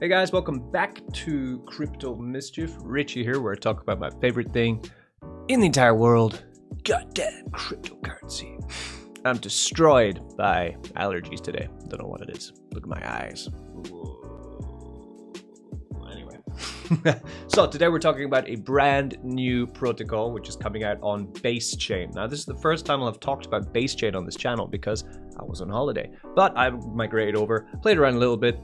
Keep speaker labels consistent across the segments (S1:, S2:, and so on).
S1: Hey guys, welcome back to Crypto Mischief. Richie here, where I talk about my favorite thing in the entire world, goddamn cryptocurrency. I'm destroyed by allergies today. Don't know what it is. Look at my eyes. Anyway. So today we're talking about a brand new protocol which is coming out on Basechain. Now this is the first time I've talked about Basechain on this channel because I was on holiday. But I migrated over, played around a little bit,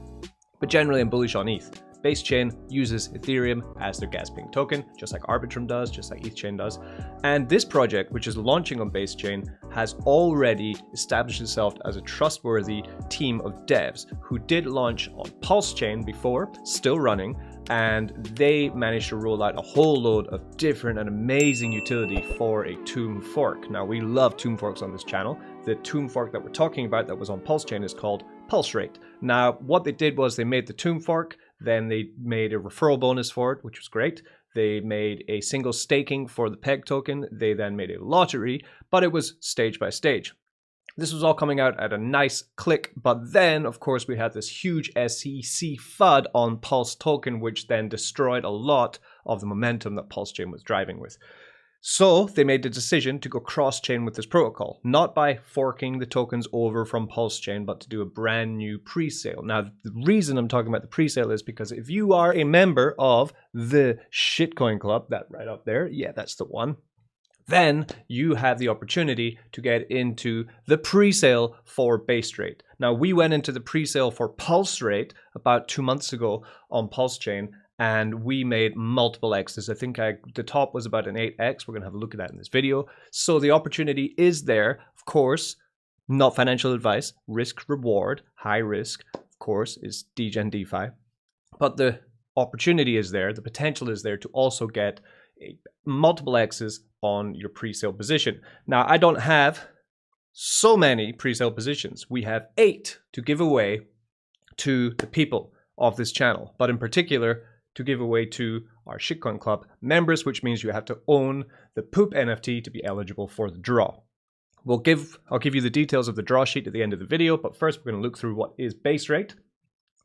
S1: but generally I'm bullish on ETH. Basechain uses Ethereum as their gas ping token, just like Arbitrage does, just like ETHchain does. And this project, which is launching on Basechain, has already established itself as a trustworthy team of devs who did launch on PulseChain before, still running, and they managed to roll out a whole load of different and amazing utility for a Tomb fork. Now, we love Tomb forks on this channel. The Tomb fork that we're talking about that was on PulseChain is called Presale. Now, what they did was they made the Tomb fork, then they made a referral bonus for it, which was great. They made a single staking for the PEG token. They then made a lottery, but it was stage by stage. This was all coming out at a nice click, but then, of course, we had this huge SEC FUD on Pulse token, which then destroyed a lot of the momentum that PulseChain was driving with. So they made the decision to go cross-chain with this protocol, not by forking the tokens over from PulseChain, but to do a brand new pre-sale. Now, the reason I'm talking about the pre-sale is because if you are a member of the Shitcoin Club, that right up there, yeah, that's the one, then you have the opportunity to get into the pre-sale for Basedrate. Now, we went into the pre-sale for Presale about 2 months ago on PulseChain, and we made multiple X's. I think the top was about an 8X. We're going to have a look at that in this video. So the opportunity is there. Of course, not financial advice. Risk reward, high risk, of course, is degen DeFi. But the opportunity is there. The potential is there to also get multiple X's on your pre-sale position. Now, I don't have so many pre-sale positions. We have 8 to give away to the people of this channel, but in particular, to give away to our Shitcoin Club members, which means you have to own the Poop NFT to be eligible for the draw. I'll give you the details of the draw sheet at the end of the video, but first we're going to look through what is Basedrate.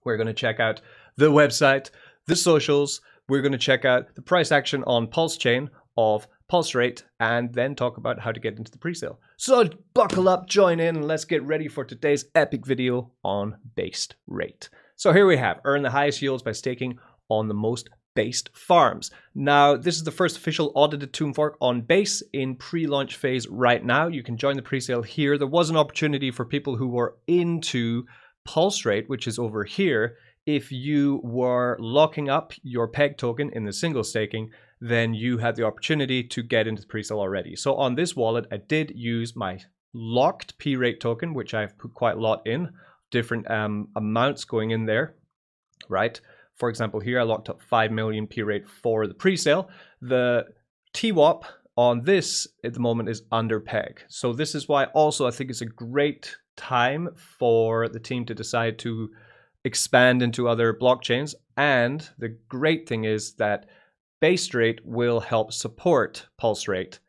S1: We're going to check out the website, the socials, we're going to check out the price action on PulseChain of Presale, and then talk about how to get into the presale. So buckle up, join in, and let's get ready for today's epic video on Basedrate. So here we have, earn the highest yields by staking on the most based farms. Now, this is the first official audited Tomb fork on Base in pre-launch phase right now. You can join the presale here. There was an opportunity for people who were into Presale, which is over here. If you were locking up your PEG token in the single staking, then you had the opportunity to get into the presale already. So on this wallet, I did use my locked P-rate token, which I've put quite a lot in, different amounts going in there, right? For example, here I locked up 5 million P-rate for the presale. The TWAP on this at the moment is under PEG. So this is why also I think it's a great time for the team to decide to expand into other blockchains. And the great thing is that Basedrate will help support Presale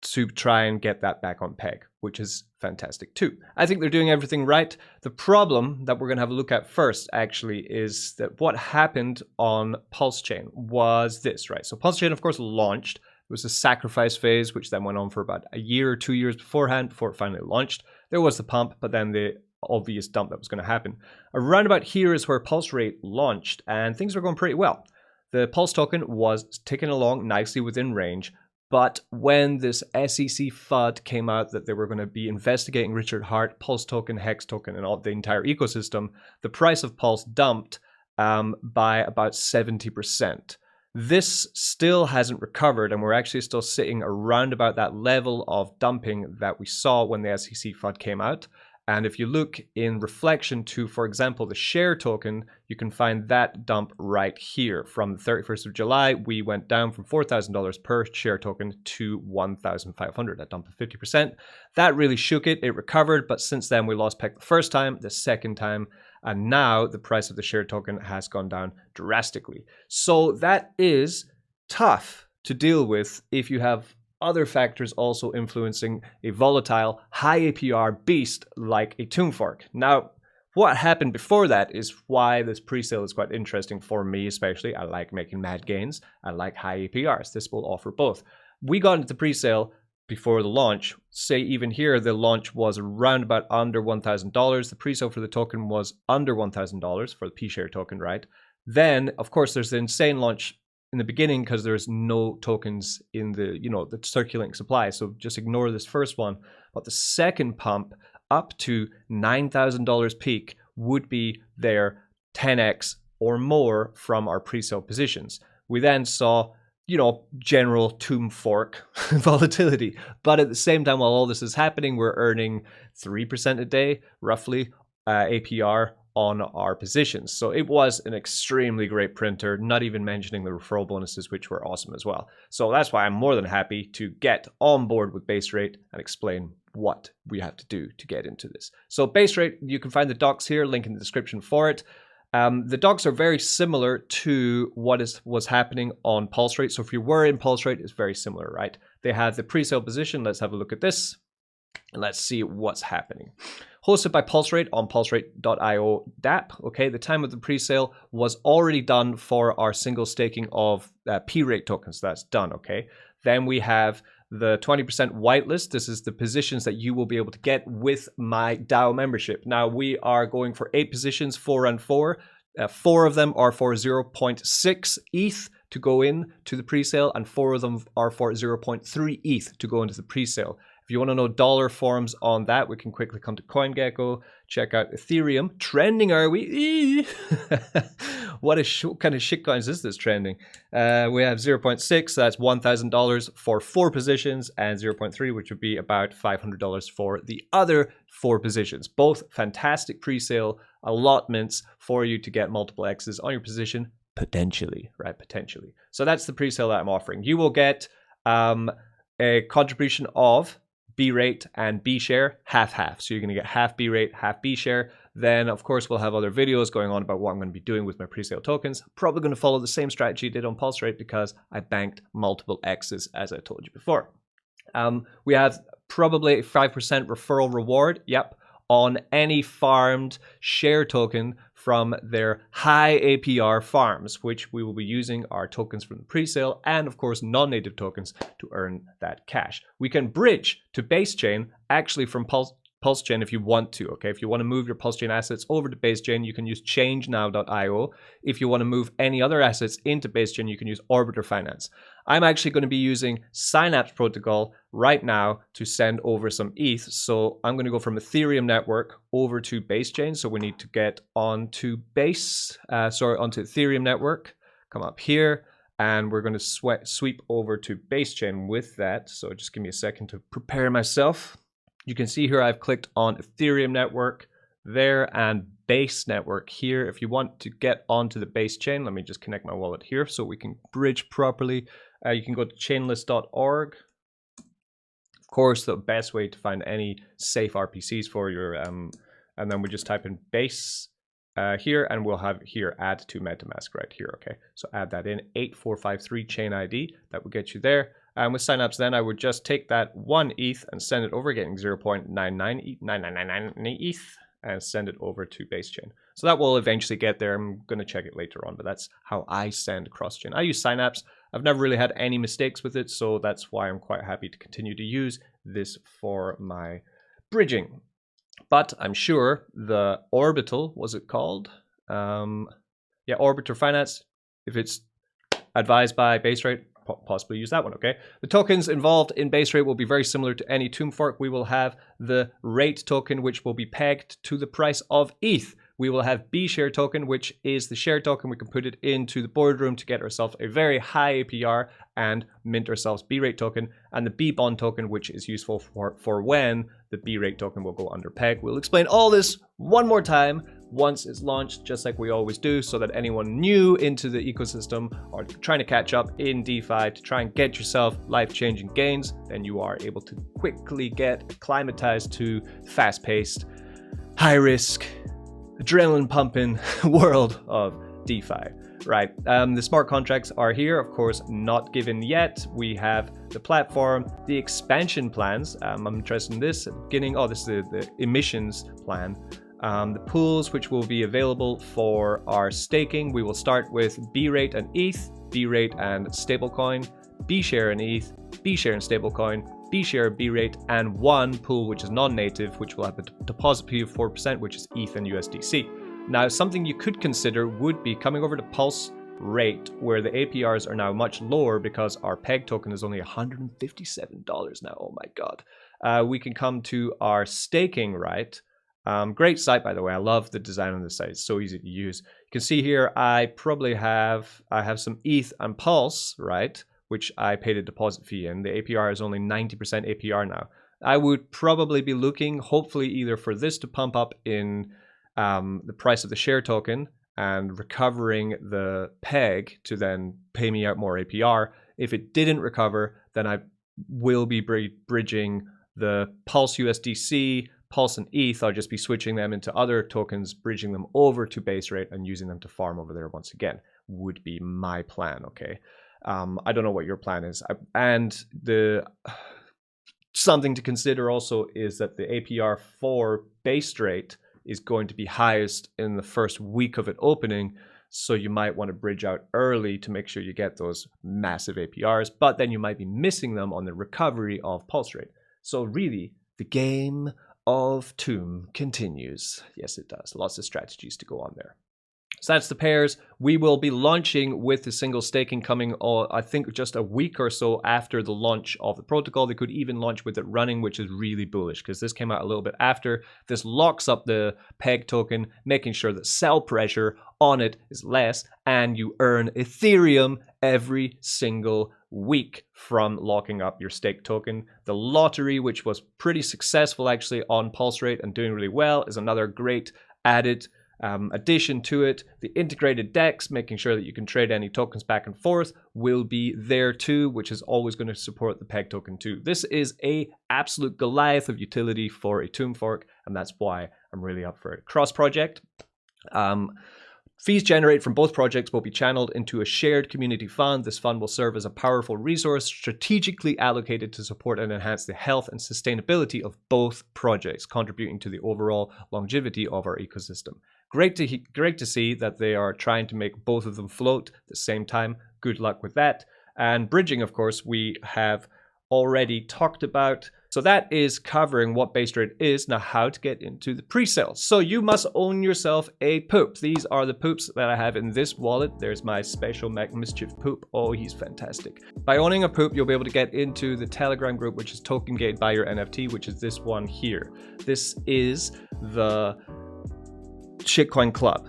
S1: to try and get that back on PEG, which is fantastic too. I think they're doing everything right. The problem that we're going to have a look at first actually is that what happened on PulseChain was this, right? So PulseChain, of course, launched. It was a sacrifice phase, which then went on for about a year or 2 years beforehand before it finally launched. There was the pump, but then the obvious dump that was going to happen. Around about here is where Presale launched, and things were going pretty well. The Pulse token was ticking along nicely within range. But when this SEC FUD came out that they were going to be investigating Richard Hart, Pulse token, Hex token, and all the entire ecosystem, the price of Pulse dumped by about 70%. This still hasn't recovered, and we're actually still sitting around about that level of dumping that we saw when the SEC FUD came out. And if you look in reflection to, for example, the share token, you can find that dump right here. From the 31st of July, we went down from $4,000 per share token to $1,500, a dump of 50%. That really shook it. It recovered, but since then we lost PEG the first time, the second time, and now the price of the share token has gone down drastically. So that is tough to deal with if you have other factors also influencing a volatile, high APR beast like a Tomb fork. Now, What happened before that is why this pre-sale is quite interesting for me, especially. I like making mad gains. I like high APRs. This will offer both. We got into the pre-sale before the launch. Say even here, the launch was around about under $1,000. The pre-sale for the token was under $1,000 for the P-share token, right? Then, of course, there's the insane launch in the beginning because there's no tokens in the, the circulating supply. So just ignore this first one. But the second pump up to $9,000 peak would be their 10x or more from our pre-sale positions. We then saw, general tomb fork volatility. But at the same time, while all this is happening, we're earning 3% a day, roughly, APR on our positions. So it was an extremely great printer, not even mentioning the referral bonuses, which were awesome as well. So that's why I'm more than happy to get on board with Basedrate and explain what we have to do to get into this. So Basedrate, you can find the docs here, link in the description for it. The docs are very similar to what was happening on Pulse Rate. So if you were in Pulse Rate, it's very similar, right? They have the pre-sale position. Let's have a look at this and let's see what's happening. Hosted by Pulse Rate on pulserate.io dApp. Okay, the time of the pre-sale was already done for our single staking of P-Rate tokens. That's done, okay? Then we have the 20% whitelist. This is the positions that you will be able to get with my DAO membership. Now we are going for 8 positions, 4 and 4. 4 of them are for 0.6 ETH to go in to the pre-sale, and 4 of them are for 0.3 ETH to go into the pre-sale. If you want to know dollar forms on that, we can quickly come to CoinGecko, check out Ethereum. Trending, are we? What kind of shitcoins is this trending? We have 0.6, that's $1,000 for 4 positions, and 0.3, which would be about $500 for the other 4 positions. Both fantastic pre-sale allotments for you to get multiple X's on your position, potentially, right? Potentially. So that's the pre-sale that I'm offering. You will get a contribution of B-rate and B-share, half-half. So you're going to get half B-rate, half B-share. Then, of course, we'll have other videos going on about what I'm going to be doing with my pre-sale tokens. Probably going to follow the same strategy I did on Pulse Rate because I banked multiple X's, as I told you before. We have probably a 5% referral reward, yep, on any farmed share token from their high APR farms, which we will be using our tokens from the pre-sale and, of course, non-native tokens to earn that cash. We can bridge to Basechain actually from PulseChain if you want to, okay? If you want to move your PulseChain assets over to Basechain, you can use changenow.io. If you want to move any other assets into Basechain, you can use Arbiter Finance. I'm actually going to be using Synapse protocol right now to send over some ETH. So I'm going to go from Ethereum network over to Basechain. So we need to get onto onto Ethereum network. Come up here, and we're going to sweep over to Basechain with that. So just give me a second to prepare myself. You can see here I've clicked on Ethereum network there and Base network here. If you want to get onto the Base chain, let me just connect my wallet here so we can bridge properly. You can go to chainlist.org. Of course, the best way to find any safe RPCs for your, and then we just type in Base here, and we'll have here add to MetaMask right here. Okay, so add that in 8453 chain ID. That will get you there. And with Synapse, then I would just take that 1 ETH and send it over, getting 0.999999 ETH, and send it over to Basechain. So that will eventually get there. I'm going to check it later on, but that's how I send cross-chain. I use Synapse. I've never really had any mistakes with it, so that's why I'm quite happy to continue to use this for my bridging. But I'm sure the Orbital, was it called? Yeah, Arbiter Finance, if it's advised by Baserate, possibly use that one, okay? The tokens involved in Baserate will be very similar to any tomb fork. We will have the rate token, which will be pegged to the price of ETH. We will have B-share token, which is the share token. We can put it into the boardroom to get ourselves a very high APR and mint ourselves B-rate token, and the B-bond token, which is useful for when the B-rate token will go under peg. We'll explain all this one more time once it's launched, just like we always do, so that anyone new into the ecosystem or trying to catch up in DeFi to try and get yourself life-changing gains, then you are able to quickly get acclimatized to fast-paced, high-risk, adrenaline-pumping world of DeFi. Right, the smart contracts are here, of course, not given yet. We have the platform, the expansion plans. I'm interested in this at the beginning. Oh, this is the emissions plan. The pools which will be available for our staking, we will start with B-Rate and ETH, B-Rate and stablecoin, B-Share and ETH, B-Share and stablecoin, B-Share and B-Rate, and one pool which is non-native, which will have a deposit fee of 4%, which is ETH and USDC. Now, something you could consider would be coming over to Pulse Rate, where the APRs are now much lower because our PEG token is only $157 now. Oh my god. We can come to our staking, right? Great site, by the way. I love the design on the site. It's so easy to use. You can see here, I have some ETH and Pulse, right? Which I paid a deposit fee in. The APR is only 90% APR now. I would probably be looking, hopefully, either for this to pump up in the price of the share token and recovering the PEG to then pay me out more APR. If it didn't recover, then I will be bridging the Pulse USDC, Pulse and ETH. I'll just be switching them into other tokens, bridging them over to Baserate and using them to farm over there once again, would be my plan, okay? I don't know what your plan is. Something to consider also is that the APR for Basedrate is going to be highest in the first week of it opening, so you might want to bridge out early to make sure you get those massive APRs, but then you might be missing them on the recovery of Pulse Rate. So really, the game of Tomb continues. Yes, it does. Lots of strategies to go on there. So that's the pairs. We will be launching with the single staking coming, I think, just a week or so after the launch of the protocol. They could even launch with it running, which is really bullish because this came out a little bit after. This locks up the PEG token, making sure that sell pressure on it is less, and you earn Ethereum every single week from locking up your stake token. The lottery, which was pretty successful actually on Pulse Rate and doing really well, is another great added addition to it. The integrated DEX, making sure that you can trade any tokens back and forth, will be there too, which is always going to support the PEG token too. This is a absolute Goliath of utility for a Tomb fork, and that's why I'm really up for it. Cross project. Fees generated from both projects will be channeled into a shared community fund. This fund will serve as a powerful resource strategically allocated to support and enhance the health and sustainability of both projects, contributing to the overall longevity of our ecosystem. Great to see that they are trying to make both of them float at the same time. Good luck with that. And bridging, of course, we have already talked about. So that is covering what Basedrate is. Now, how to get into the pre-sale. So you must own yourself a poop. These are the poops that I have in this wallet. There's my special Mischief poop. Oh, he's fantastic. By owning a poop, you'll be able to get into the Telegram group, which is token gated by your NFT, which is this one here. This is the Shitcoin Club,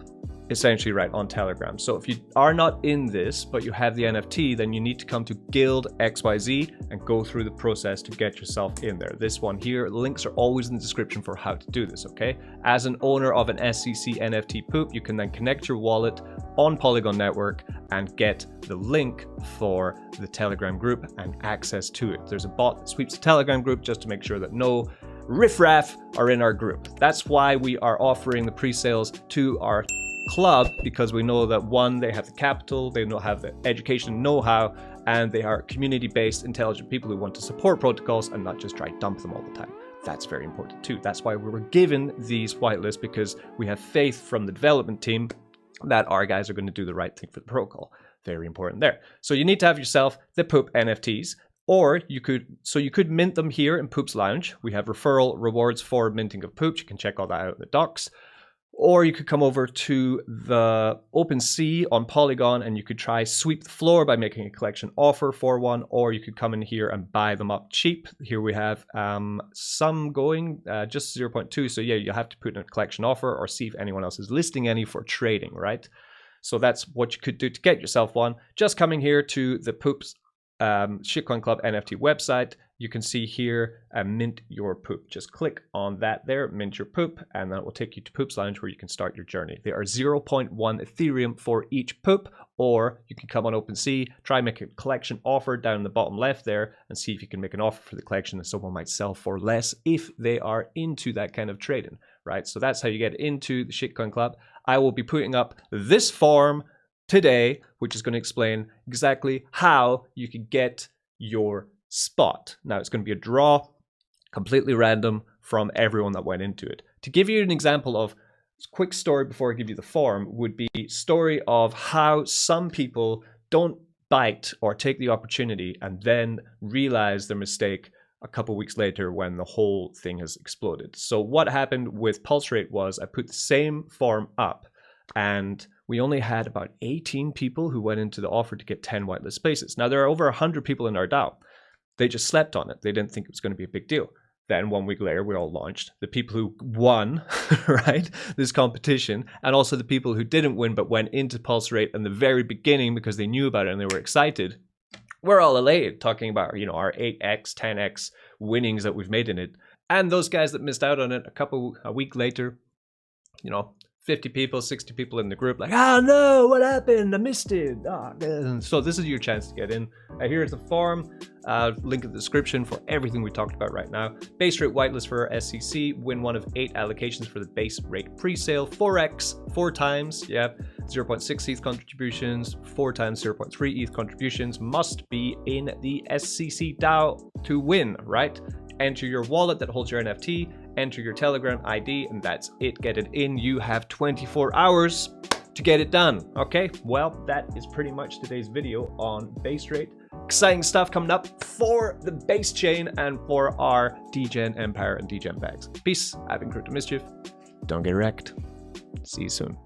S1: essentially, right, on Telegram. So if you are not in this, but you have the NFT, then you need to come to Guild XYZ and go through the process to get yourself in there. This one here, links are always in the description for how to do this, okay? As an owner of an SCC NFT poop, you can then connect your wallet on Polygon Network and get the link for the Telegram group and access to it. There's a bot that sweeps the Telegram group just to make sure that no riffraff are in our group. That's why we are offering the pre-sales to our club, because we know that one, they have the capital, they have the education know-how, and they are community-based, intelligent people who want to support protocols and not just try to dump them all the time. That's very important too. That's why we were given these whitelists, because we have faith from the development team that our guys are going to do the right thing for the protocol. Very important there. So you need to have yourself the poop NFTs. Or you could mint them here in Poop's Lounge. We have referral rewards for minting of poops. You can check all that out in the docs. Or you could come over to the OpenSea on Polygon and you could try sweep the floor by making a collection offer for one. Or you could come in here and buy them up cheap. Here we have some going, just 0.2. So yeah, you have to put in a collection offer or see if anyone else is listing any for trading, right? So that's what you could do to get yourself one. Just coming here to the Poop's Shitcoin Club NFT website, you can see here mint your poop. Just click on that there, mint your poop, and that will take you to Poop's Lounge where you can start your journey. There are 0.1 Ethereum for each poop, or you can come on OpenSea, try make a collection offer down in the bottom left there and see if you can make an offer for the collection that someone might sell for less if they are into that kind of trading, right? So that's how you get into the Shitcoin Club. I will be putting up this form today, which is going to explain exactly how you can get your spot. Now, it's going to be a draw, completely random from everyone that went into it. To give you an example of quick story before I give you the form would be story of how some people don't bite or take the opportunity and then realize their mistake a couple weeks later when the whole thing has exploded. So what happened with Pulse Rate was I put the same form up and we only had about 18 people who went into the offer to get 10 whitelist spaces. Now there are over 100 people in our DAO. They just slept on it. They didn't think it was going to be a big deal. Then 1 week later, we all launched. The people who won, right, this competition, and also the people who didn't win but went into Pulse Rate in the very beginning because they knew about it and they were excited. We're all elated talking about, you know, our 8x, 10x winnings that we've made in it. And those guys that missed out on it a week later, you know, 50 people, 60 people in the group like, oh no, what happened? I missed it. Oh, so this is your chance to get in. Here's the form, link in the description for everything we talked about right now. Base rate whitelist for our SEC, win one of 8 allocations for the base rate presale, 4x, 4 times, yeah, 0.6 ETH contributions, 4 times 0.3 ETH contributions, must be in the SEC DAO to win, right? Enter your wallet that holds your NFT, enter your Telegram ID, and that's it. Get it in. You have 24 hours to get it done. Okay, well, that is pretty much today's video on Basedrate. Exciting stuff coming up for the Basechain and for our DGen Empire and DGen bags. Peace. I've been Crypto Mischief. Don't get wrecked. See you soon.